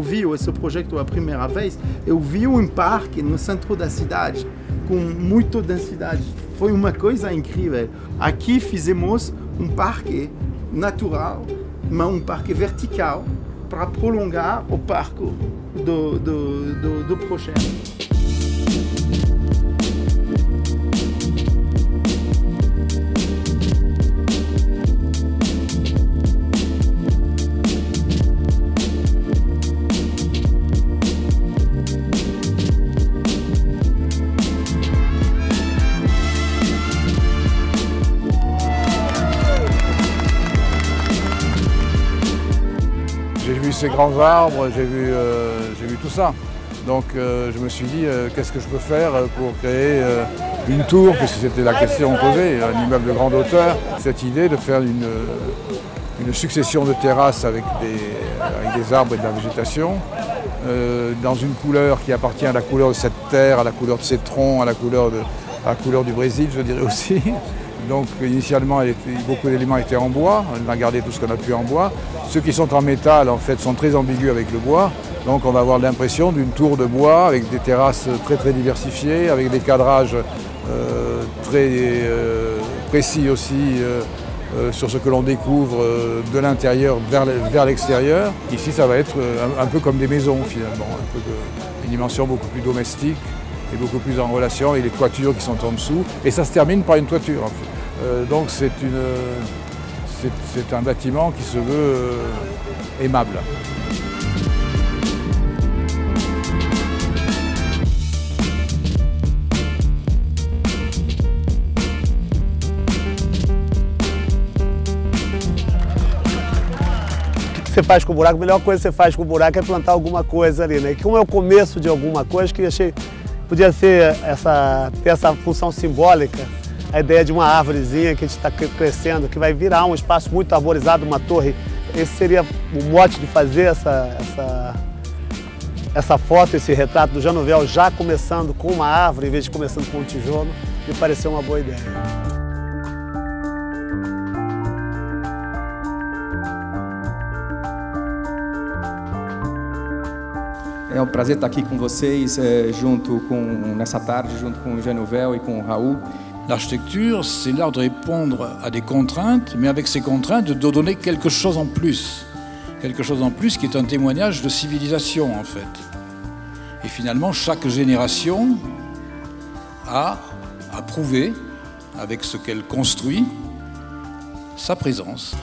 viu esse projeto a primeira vez, eu vi um parque no centro da cidade, com muita densidade. Foi uma coisa incrível. Aqui fizemos um parque natural, mas um parque vertical, para prolongar o parque do projeto. J'ai vu ces grands arbres, j'ai vu tout ça. Donc je me suis dit, qu'est-ce que je peux faire pour créer une tour, puisque c'était la question posée, un immeuble de grande hauteur. Cette idée de faire une succession de terrasses avec des arbres et de la végétation, dans une couleur qui appartient à la couleur de cette terre, à la couleur de ces troncs, à la couleur du Brésil, je dirais aussi. Donc initialement, beaucoup d'éléments étaient en bois, on a gardé tout ce qu'on a pu en bois. Ceux qui sont en métal, en fait, sont très ambigus avec le bois. Donc on va avoir l'impression d'une tour de bois avec des terrasses très diversifiées, avec des cadrages très précis aussi sur ce que l'on découvre de l'intérieur vers l'extérieur. Ici, ça va être un peu comme des maisons finalement, une dimension beaucoup plus domestique et beaucoup plus en relation avec les toitures qui sont en dessous. Et ça se termine par une toiture. En fait. Donc c'est un bâtiment qui se veut aimable. Você faz com o buraco, a melhor coisa que você faz com o buraco é plantar alguma coisa ali, né? Como é o começo de alguma coisa, que eu achei podia ser ter essa função simbólica, a ideia de uma árvorezinha que a gente está crescendo, que vai virar um espaço muito arborizado, uma torre. Esse seria o mote de fazer essa foto, esse retrato do Jean Nouvel já começando com uma árvore, em vez de começando com um tijolo, me pareceu uma boa ideia. É um prazer estar aqui com vocês, nessa tarde, junto com o Jean Nouvel et com o Raoul. L'architecture, c'est l'art de répondre à des contraintes, mais avec ces contraintes, de donner quelque chose en plus. Quelque chose en plus qui est un témoignage de civilisation, en fait. Et finalement, chaque génération a prouvé, avec ce qu'elle construit, sa présence.